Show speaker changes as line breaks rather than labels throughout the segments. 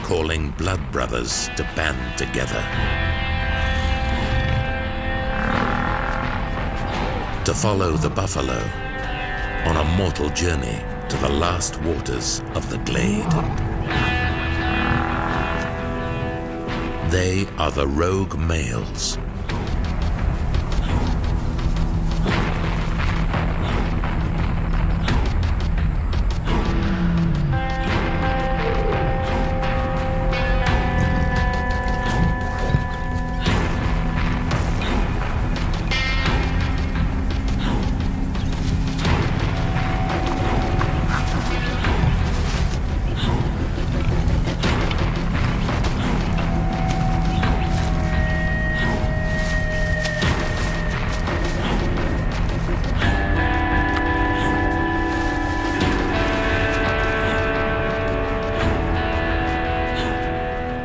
calling blood brothers to band together. To follow the buffalo on a mortal journey to the last waters of the Glade. They are the rogue males.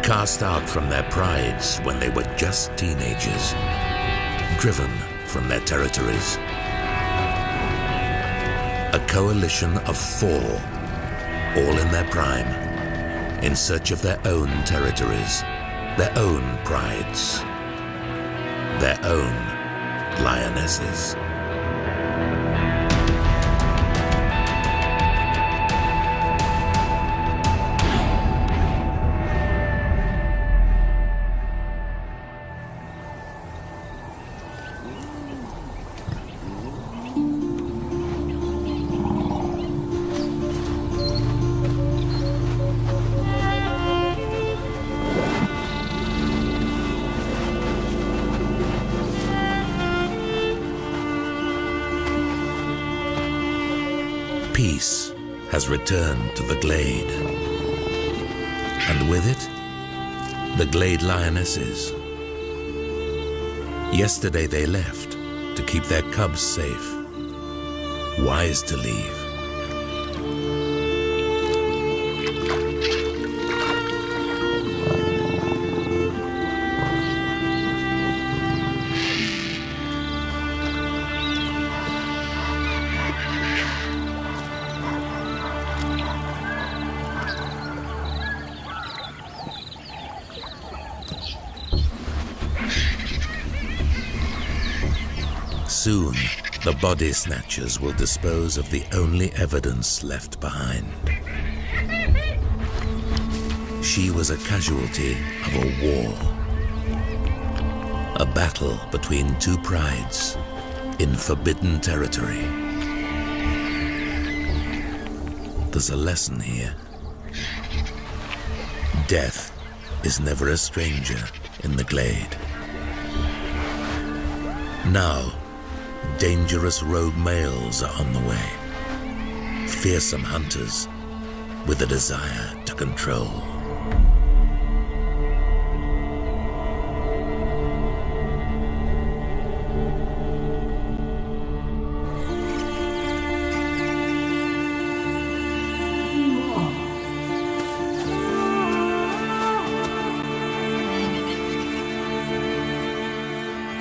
Cast out from their prides when they were just teenagers, driven from their territories. A coalition of 4, all in their prime, in search of their own territories, their own prides, their own lionesses. Peace has returned to the Glade, and with it, the Glade lionesses. Yesterday they left to keep their cubs safe, wise to leave. Soon, the body snatchers will dispose of the only evidence left behind. She was a casualty of a war. A battle between 2 prides in forbidden territory. There's a lesson here. Death is never a stranger in the Glade. Now, dangerous rogue males are on the way. Fearsome hunters with a desire to control.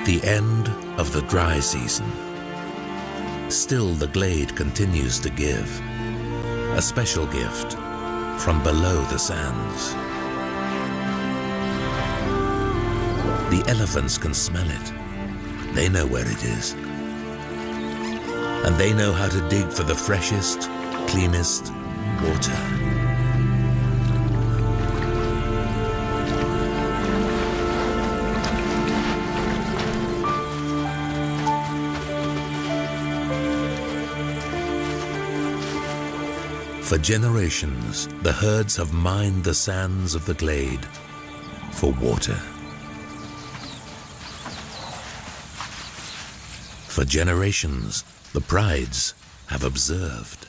The end of the dry season. Still, the Glade continues to give. A special gift from below the sands. The elephants can smell it. They know where it is. And they know how to dig for the freshest, cleanest water. For generations, the herds have mined the sands of the Glade for water. For generations, the prides have observed.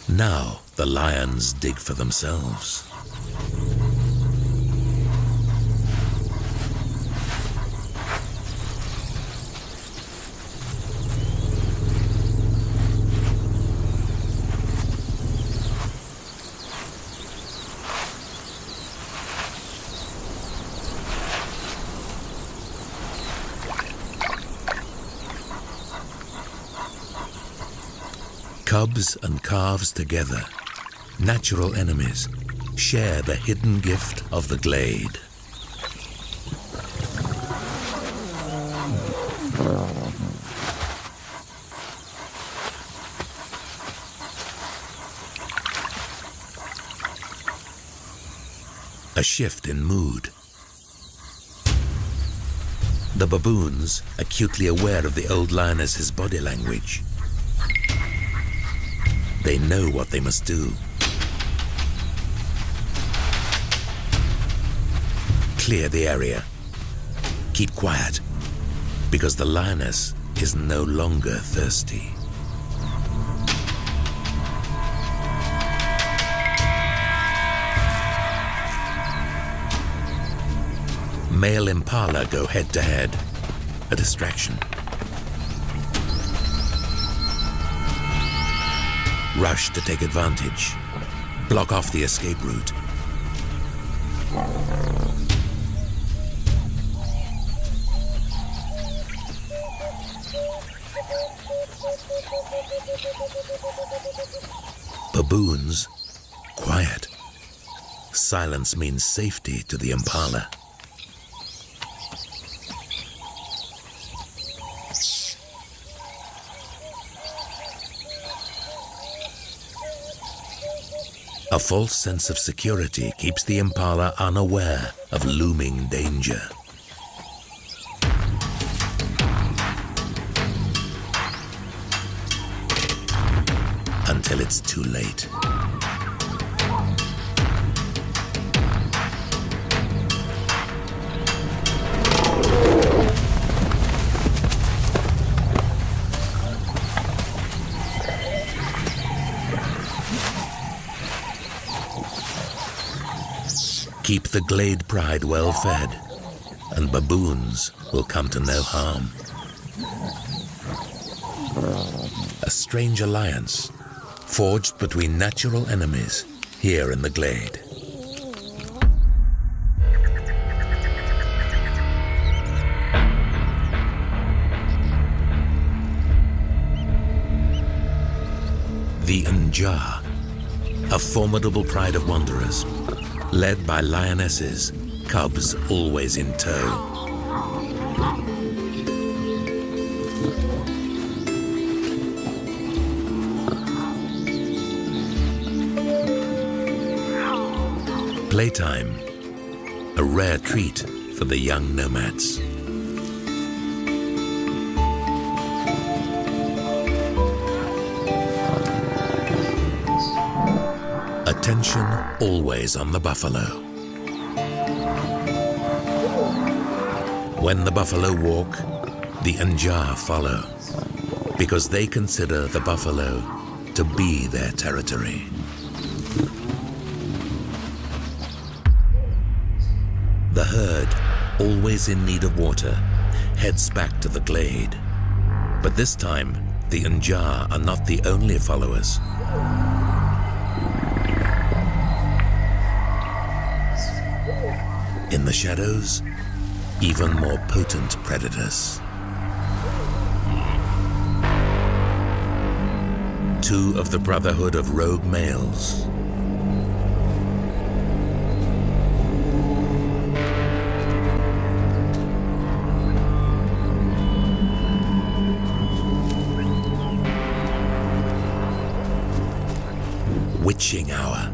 Now the lions dig for themselves. Cubs and calves together, natural enemies, share the hidden gift of the glade. A shift in mood. The baboons, acutely aware of the old lioness's body language. They know what they must do. Clear the area. Keep quiet, because the lioness is no longer thirsty. Male impala go head-to-head, a distraction. Rush to take advantage, block off the escape route. Baboons, quiet. Silence means safety to the impala. A false sense of security keeps the impala unaware of looming danger. Until it's too late. Keep the glade pride well fed, and baboons will come to no harm. A strange alliance, forged between natural enemies here in the glade. The Nja, a formidable pride of wanderers, led by lionesses, cubs always in tow. Playtime, a rare treat for the young nomads. Attention always on the buffalo. When the buffalo walk, the Nja follow, because they consider the buffalo to be their territory. The herd, always in need of water, heads back to the glade. But this time, the Nja are not the only followers. In the shadows, even more potent predators. Two of the brotherhood of rogue males. Witching hour.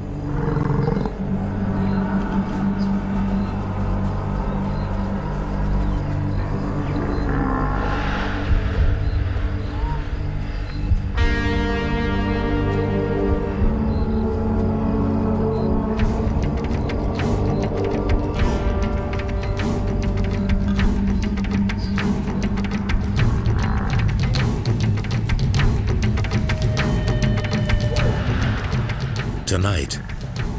Tonight,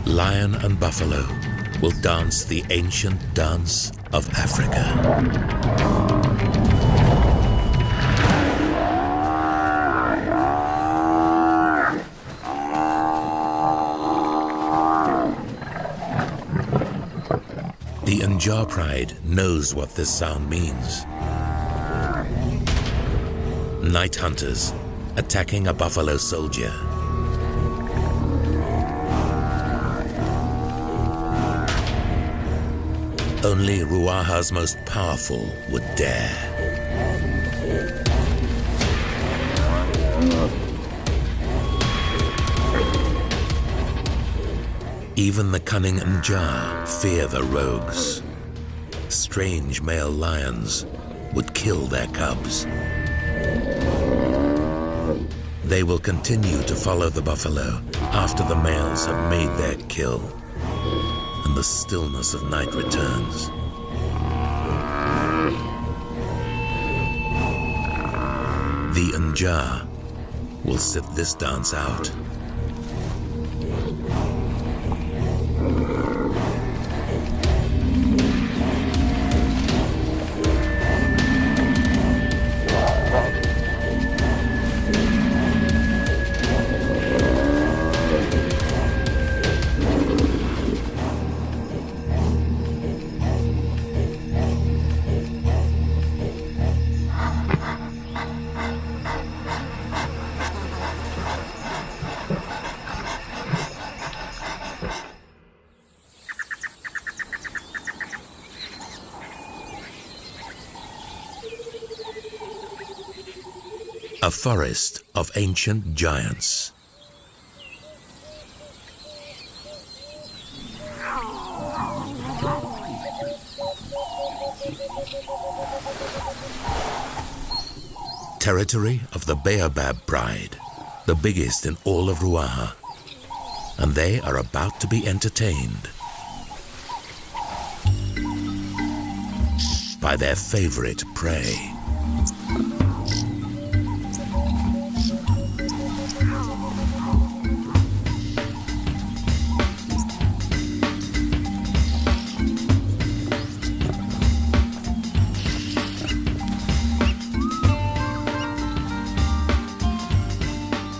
lion and buffalo will dance the ancient dance of Africa. The Nja pride knows what this sound means. Night hunters, attacking a buffalo soldier. Only Ruaha's most powerful would dare. Even the cunning Nja fear the rogues. Strange male lions would kill their cubs. They will continue to follow the buffalo after the males have made their kill, and the stillness of night returns. The Nja will sit this dance out. A forest of ancient giants. Territory of the Baobab pride, the biggest in all of Ruaha, and they are about to be entertained by their favorite prey.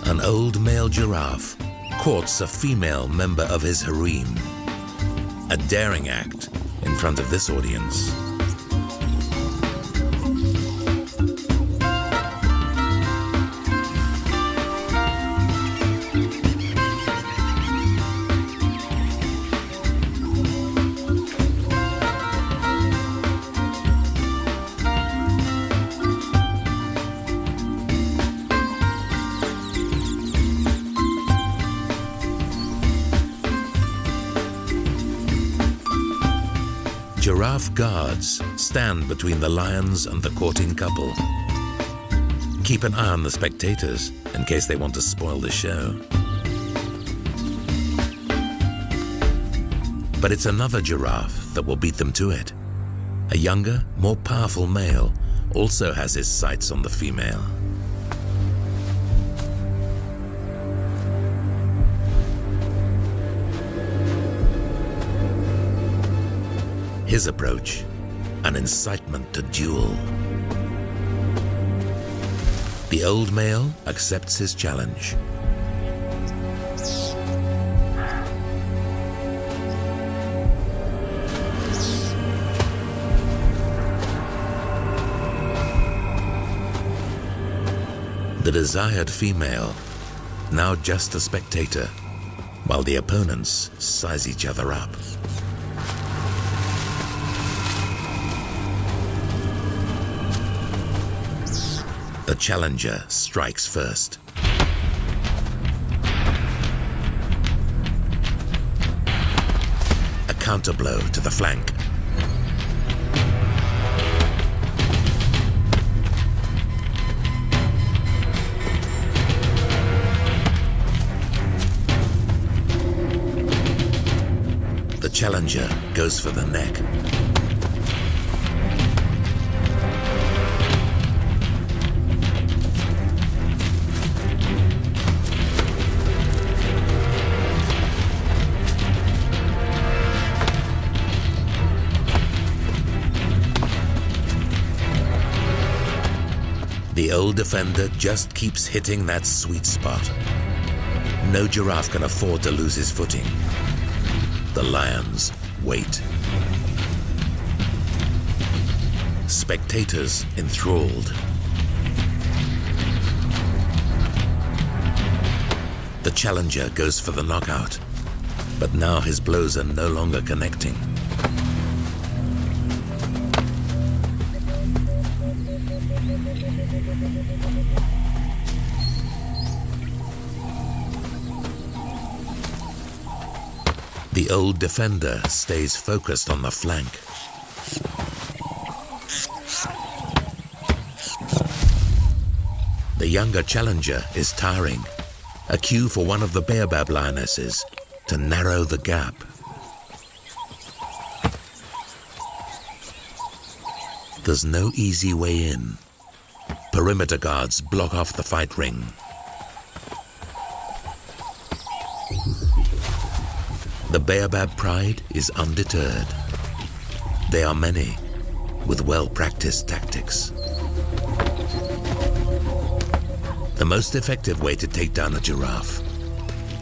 An old male giraffe courts a female member of his harem. A daring act in front of this audience. Giraffe guards stand between the lions and the courting couple. Keep an eye on the spectators in case they want to spoil the show. But it's another giraffe that will beat them to it. A younger, more powerful male also has his sights on the female. His approach, an incitement to duel. The old male accepts his challenge. The desired female, now just a spectator, while the opponents size each other up. The challenger strikes first. A counterblow to the flank. The challenger goes for the neck. The old defender just keeps hitting that sweet spot. No giraffe can afford to lose his footing. The lions wait. Spectators enthralled. challenger goes for the knockout, but now his blows are no longer connecting. The old defender stays focused on the flank. The younger challenger is tiring, a cue for one of the Baobab lionesses to narrow the gap. There's no easy way in. Perimeter guards block off the fight ring. The Baobab pride is undeterred. They are many, with well-practiced tactics. The most effective way to take down a giraffe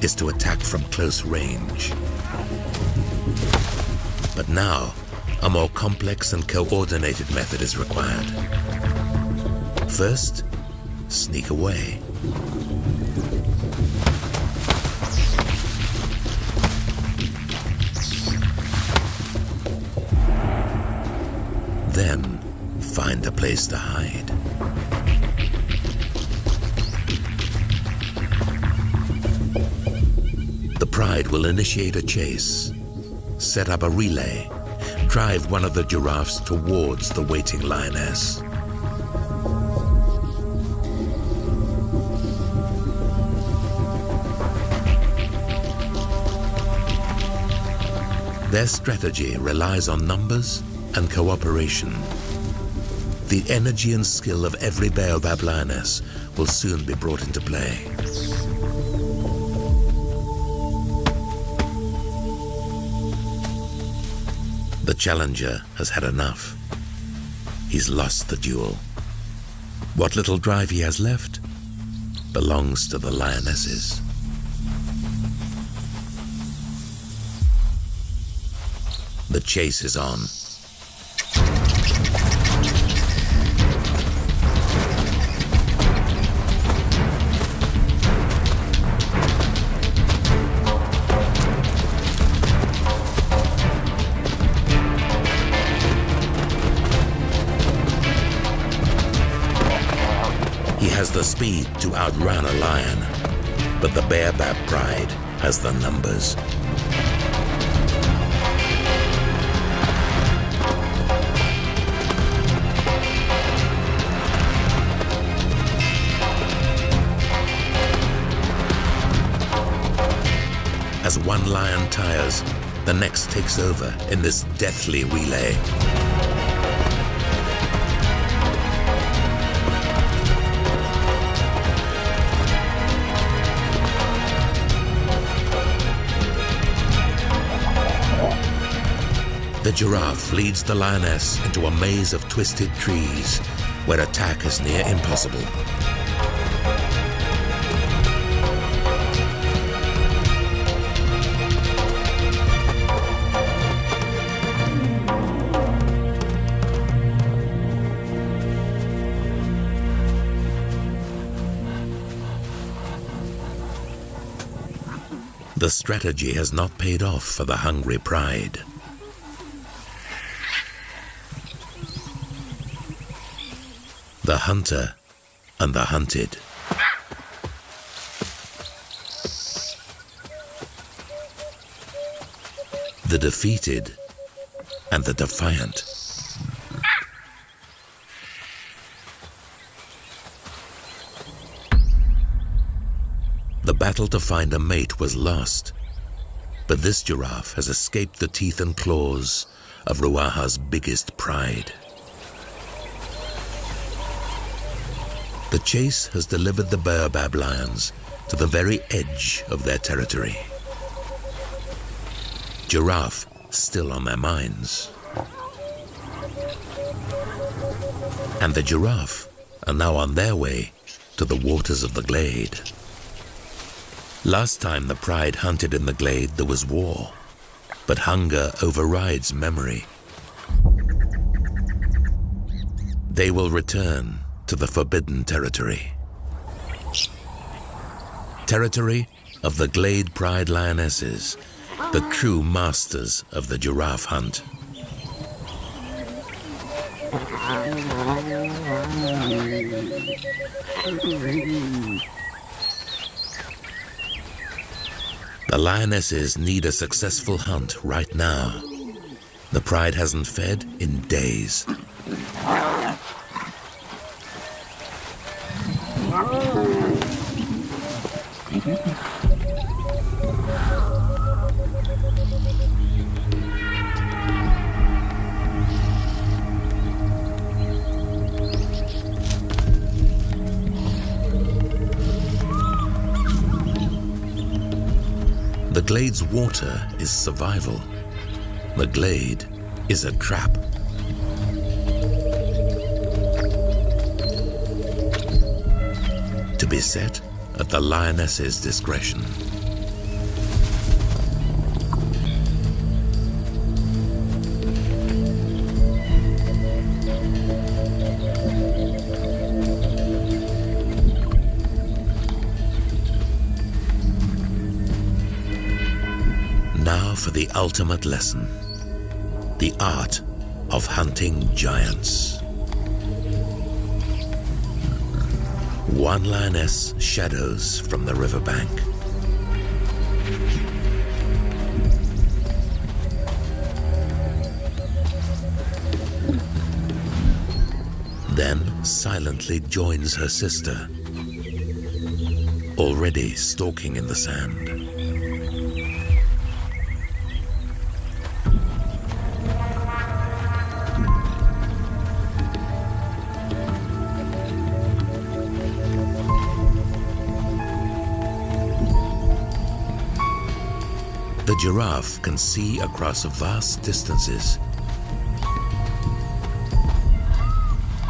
is to attack from close range. But now, a more complex and coordinated method is required. First, sneak away. Then, find a place to hide. The pride will initiate a chase, set up a relay, drive one of the giraffes towards the waiting lioness. Their strategy relies on numbers and cooperation. The energy and skill of every Baobab lioness will soon be brought into play. The challenger has had enough. He's lost the duel. What little drive he has left belongs to the lionesses. The chase is on. He has the speed to outrun a lion, but the Baobab pride has the numbers. As one lion tires, the next takes over in this deathly relay. The giraffe leads the lioness into a maze of twisted trees where attack is near impossible. The strategy has not paid off for the hungry pride. The hunter and the hunted. The defeated and the defiant. The battle to find a mate was lost, but this giraffe has escaped the teeth and claws of Ruaha's biggest pride. The chase has delivered the Baobab lions to the very edge of their territory. Giraffe still on their minds. And the giraffe are now on their way to the waters of the Glade. Last time the pride hunted in the Glade, there was war, but hunger overrides memory. They will return to the forbidden territory. Territory of the Glade Pride lionesses, the true masters of the giraffe hunt. The lionesses need a successful hunt right now. The pride hasn't fed in days. The Glade's water is survival. The Glade is a trap. To be set at the lioness's discretion. Now for the ultimate lesson, the art of hunting giants. One lioness shadows from the riverbank. Then silently joins her sister, already stalking in the sand. The giraffe can see across vast distances.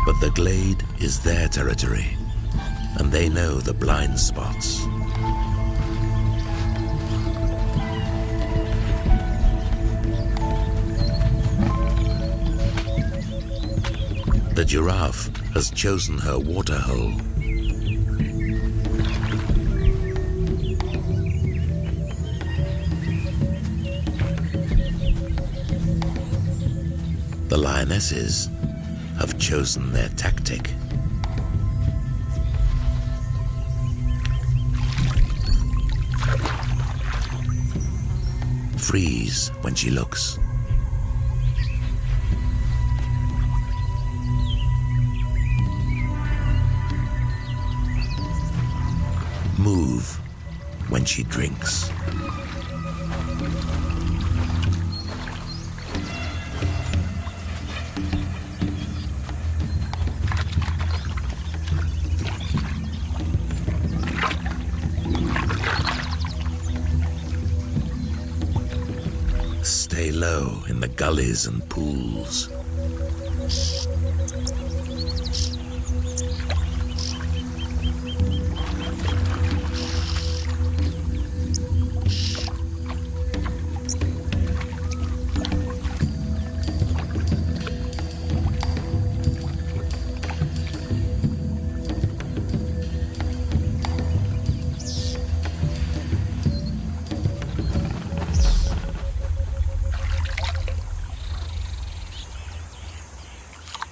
But the Glade is their territory, and they know the blind spots. The giraffe has chosen her water hole. The lionesses have chosen their tactic. Freeze when she looks. Move when she drinks. Stay low in the gullies and pools.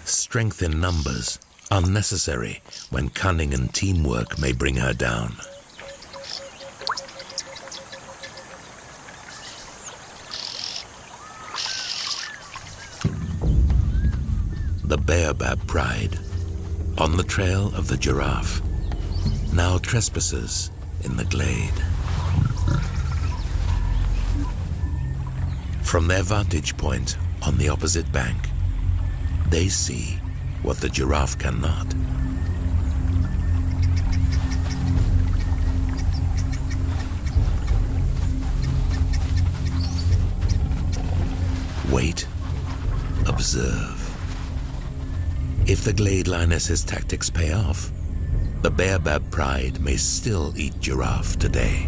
Strength in numbers, unnecessary when cunning and teamwork may bring her down. The Baobab pride, on the trail of the giraffe, now trespassers in the Glade. From their vantage point on the opposite bank, they see what the giraffe cannot. Wait, observe. If the Glade lioness's tactics pay off, the Baobab pride may still eat giraffe today.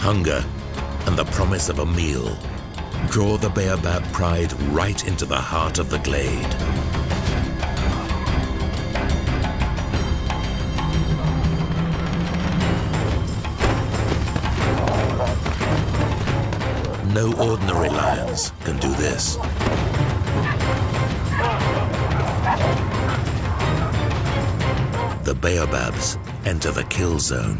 Hunger and the promise of a meal draw the Baobab pride right into the heart of the glade. No ordinary lions can do this. The Baobabs enter the kill zone.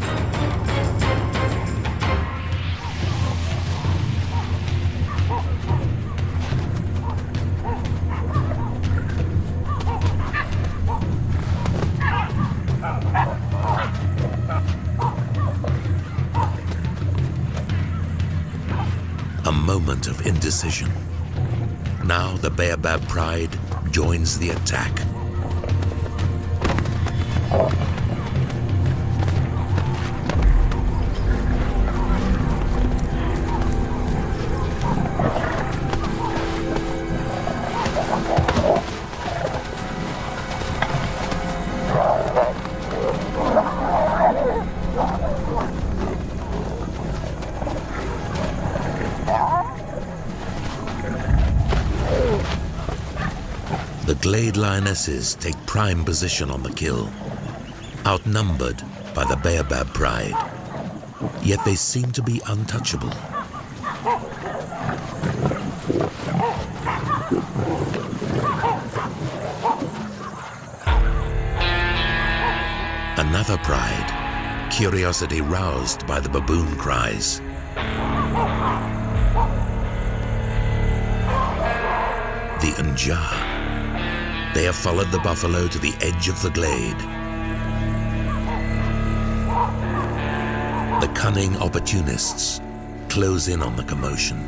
A moment of indecision. Now the Baobab pride joins the attack. The Glade lionesses take prime position on the kill, outnumbered by the Baobab pride, yet they seem to be untouchable. Another pride, curiosity roused by the baboon cries. The Njah. They have followed the buffalo to the edge of the glade. The cunning opportunists close in on the commotion.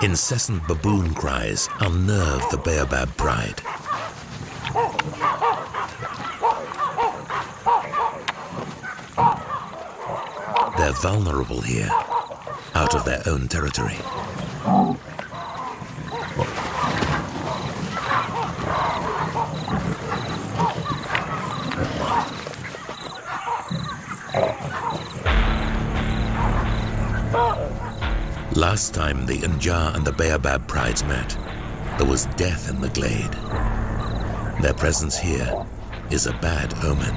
Incessant baboon cries unnerve the Baobab pride. They're vulnerable here, out of their own territory. Last time the Njah and the Baobab prides met, there was death in the glade. Their presence here is a bad omen.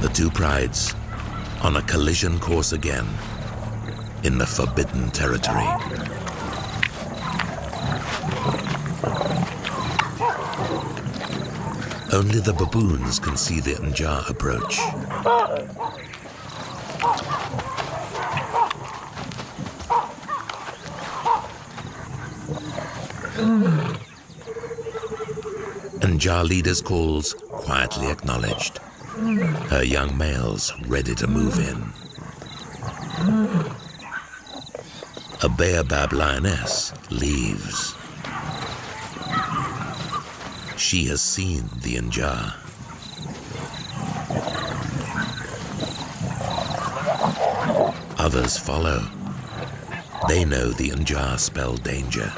The two prides on a collision course again in the forbidden territory. Only the baboons can see the Njah approach. Njah leader's calls quietly acknowledged. Her young males ready to move in. A Baobab lioness leaves. She has seen the Njah. Others follow. They know the Njah spell danger.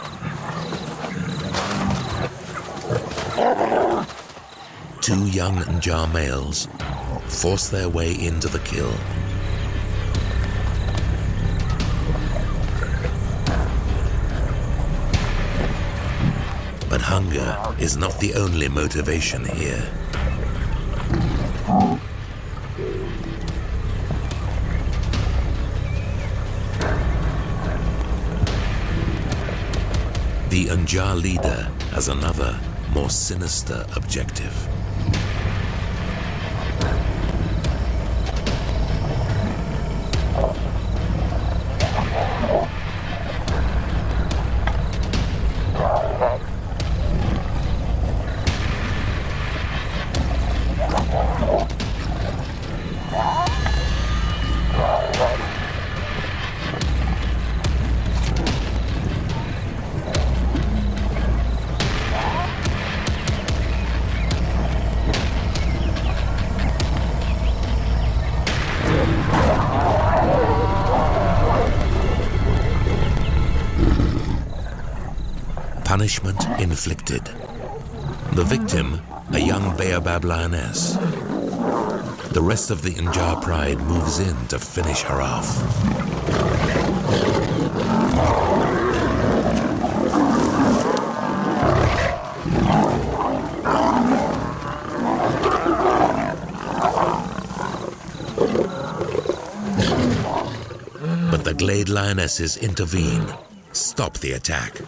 Two young Njah males force their way into the kill. But hunger is not the only motivation here. The Njah leader has another, more sinister objective. Punishment inflicted. The victim, a young Baobab lioness. The rest of the Nja pride moves in to finish her off. But the Glade lionesses intervene, stop the attack.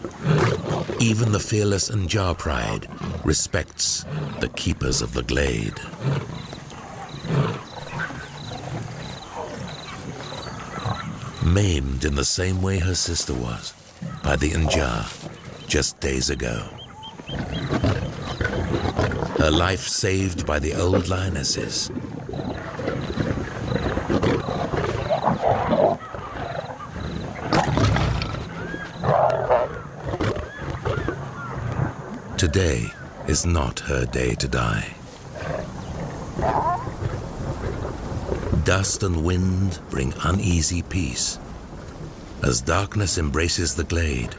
Even the fearless Nja pride respects the keepers of the Glade. Maimed in the same way her sister was, by the Nja, just days ago. Her life saved by the old lionesses. Today is not her day to die. Dust and wind bring uneasy peace. As darkness embraces the Glade,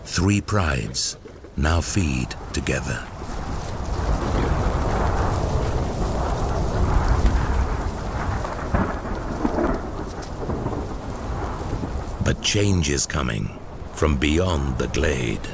three prides now feed together. But change is coming from beyond the Glade.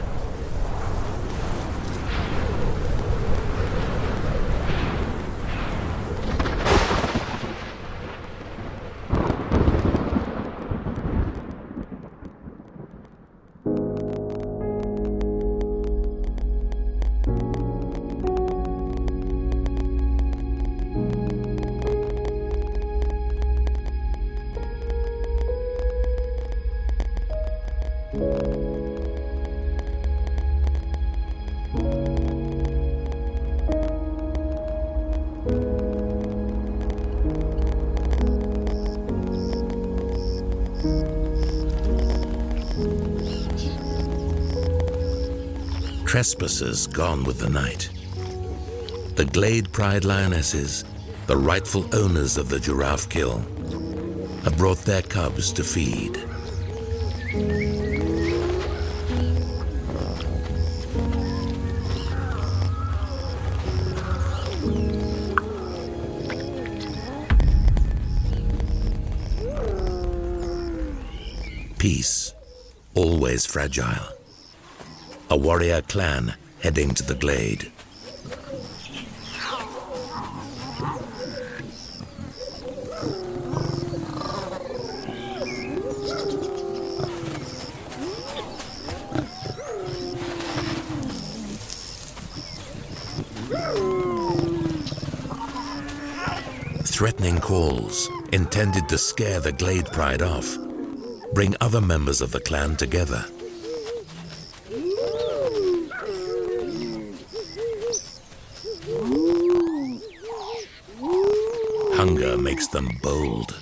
Trespassers gone with the night. The Glade pride lionesses, the rightful owners of the giraffe kill, have brought their cubs to feed. Peace, always fragile. A warrior clan heading to the Glade. Threatening calls, intended to scare the Glade pride off, bring other members of the clan together. Hunger makes them bold.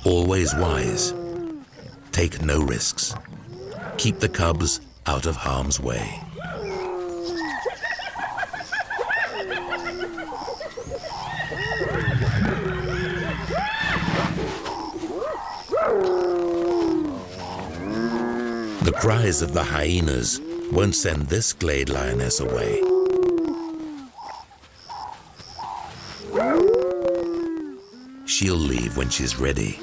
Always wise. Take no risks. Keep the cubs out of harm's way. The cries of the hyenas won't send this Glade lioness away. She'll leave when she's ready.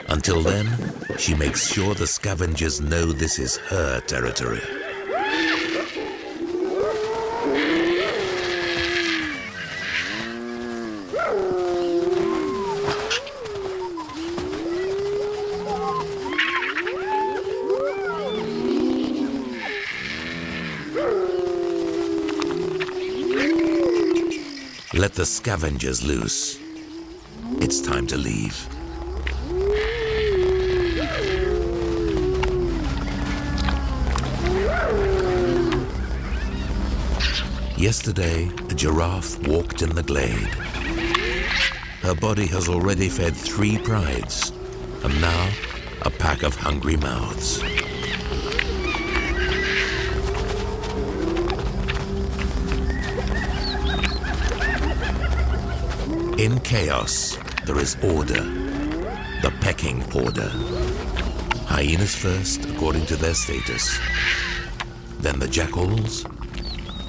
Until then, she makes sure the scavengers know this is her territory. Let the scavengers loose. It's time to leave. Yesterday, a giraffe walked in the glade. Her body has already fed 3 prides, and now a pack of hungry mouths. In chaos, there is order, the pecking order. Hyenas first, according to their status, then the jackals,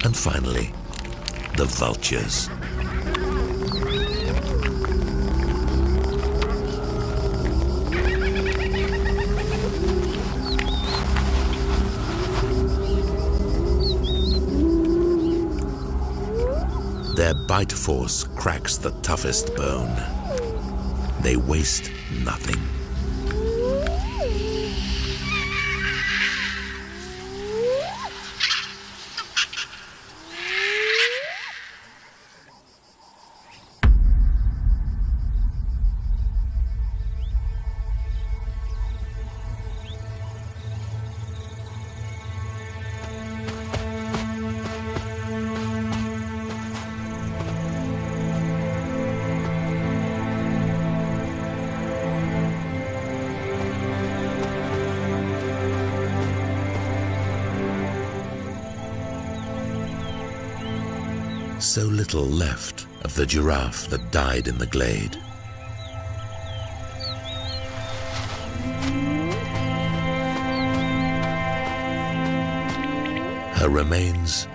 and finally, the vultures. Their bite force cracks the toughest bone. They waste nothing. So little left of the giraffe that died in the glade. Her remains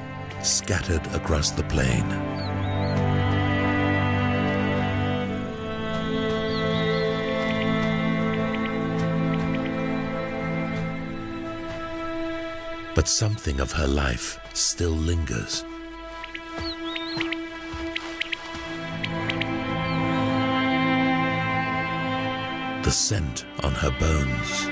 scattered across the plain. But something of her life still lingers. The scent on her bones.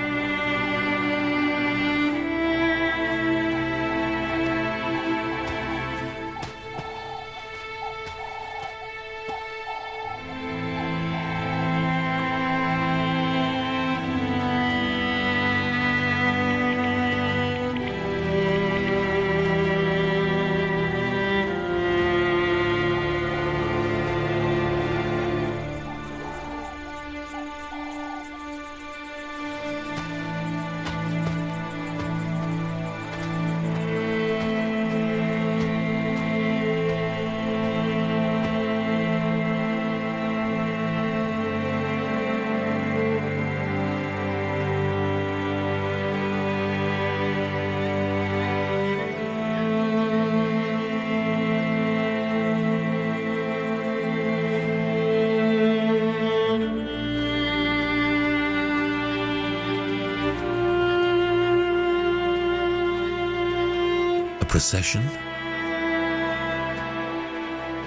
Procession?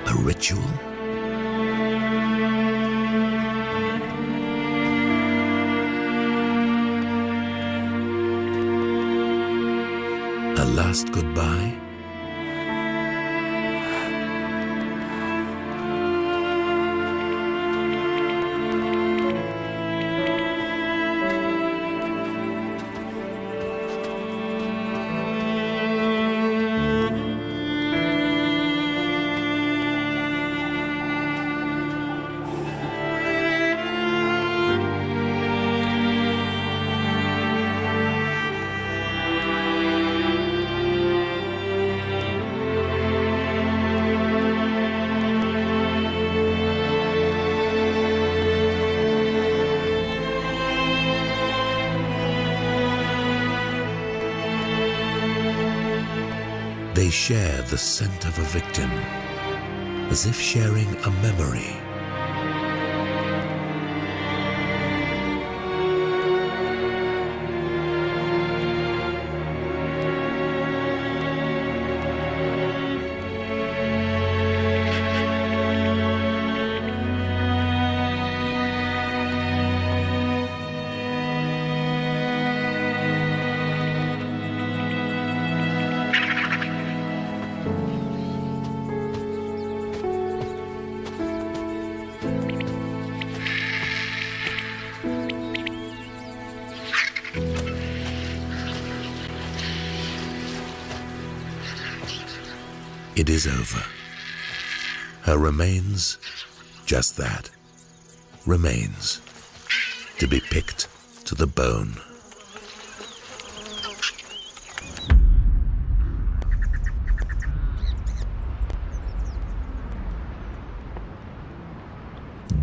A ritual? A last goodbye? They share the scent of a victim, as if sharing a memory. it is over. Her remains, just that, remains, to be picked to the bone.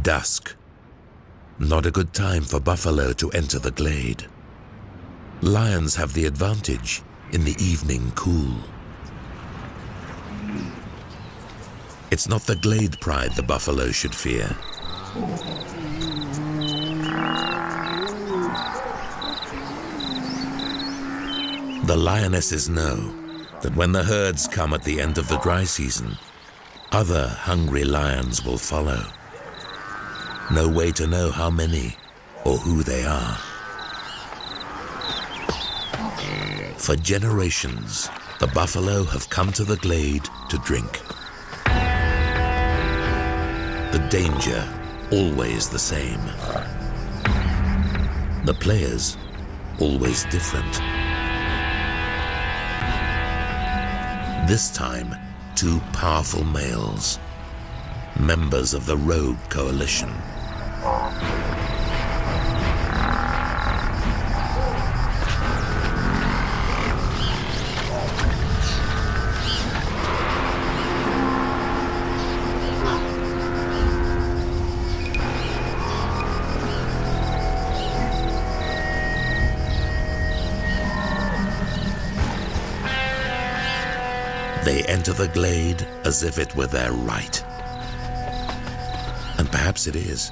Dusk. Not a good time for buffalo to enter the glade. Lions have the advantage in the evening cool. It's not the glade pride the buffalo should fear. The lionesses know that when the herds come at the end of the dry season, other hungry lions will follow. No way to know how many or who they are. For generations, the buffalo have come to the glade to drink. The danger, always the same. The players, always different. This time, two powerful males, members of the Rogue Coalition. They enter the glade as if it were their right. And perhaps it is.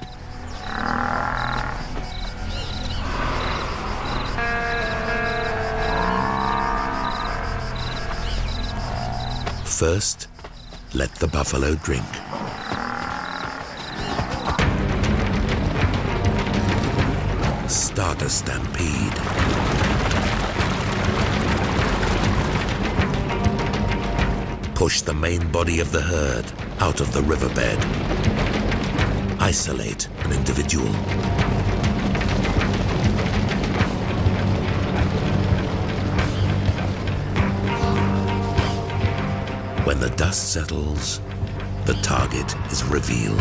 First, let the buffalo drink. Start a stampede. Push the main body of the herd out of the riverbed. Isolate an individual. When the dust settles, the target is revealed.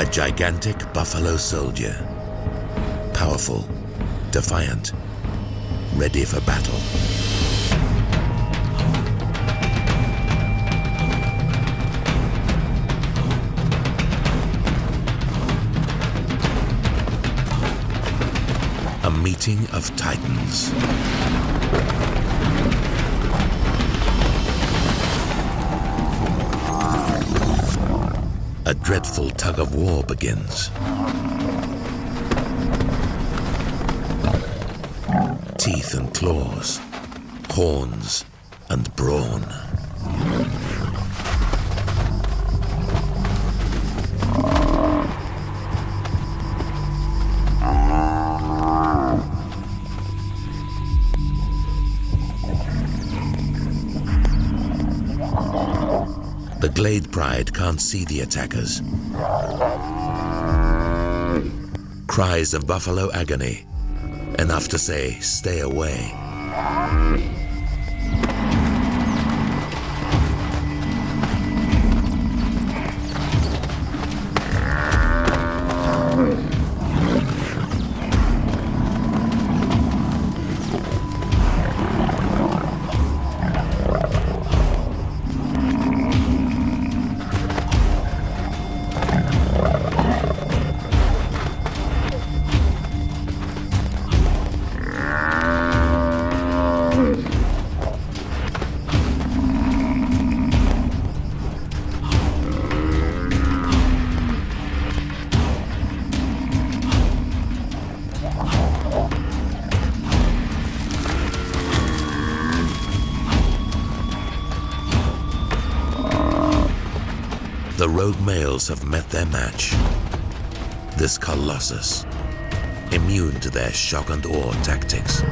A gigantic buffalo soldier. Powerful, defiant, ready for battle. A meeting of titans. A dreadful tug-of-war begins. Teeth and claws, horns and brawn. The Glade Pride can't see the attackers. Cries of buffalo agony, enough to say, stay away. The rogue males have met their match. This colossus, immune to their shock and awe tactics.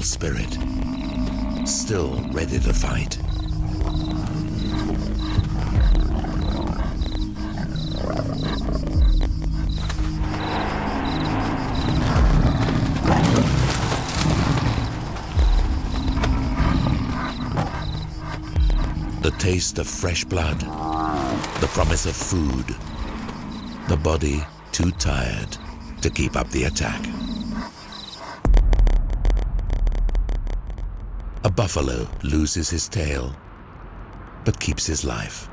indomitable spirit, still ready to fight. The taste of fresh blood, the promise of food, the body too tired to keep up the attack. A buffalo loses his tail, but keeps his life.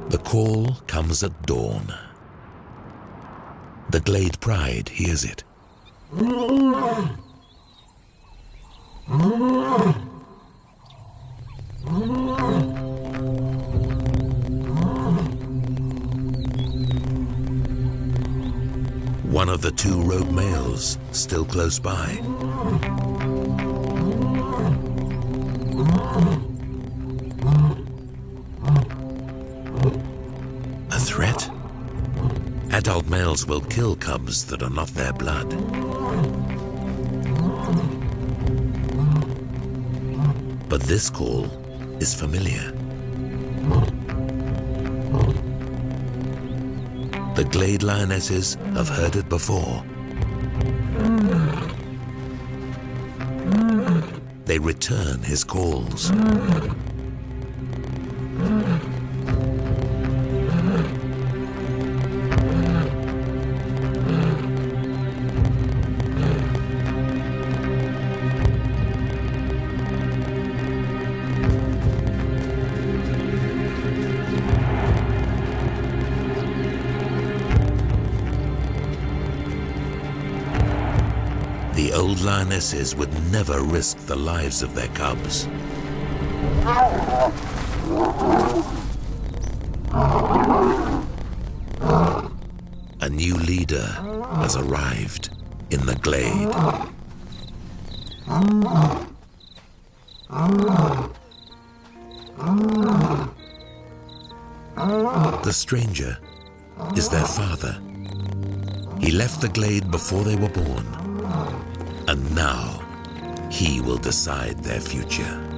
The call comes at dawn. The Glade pride hears it. One of the two rogue males still close by. A threat? Adult males will kill cubs that are not their blood. But this call is familiar. The Glade lionesses have heard it before. They return his calls. The old lionesses would never risk the lives of their cubs. A new leader has arrived in the Glade. The stranger is their father. He left the Glade before they were born. And now, he will decide their future.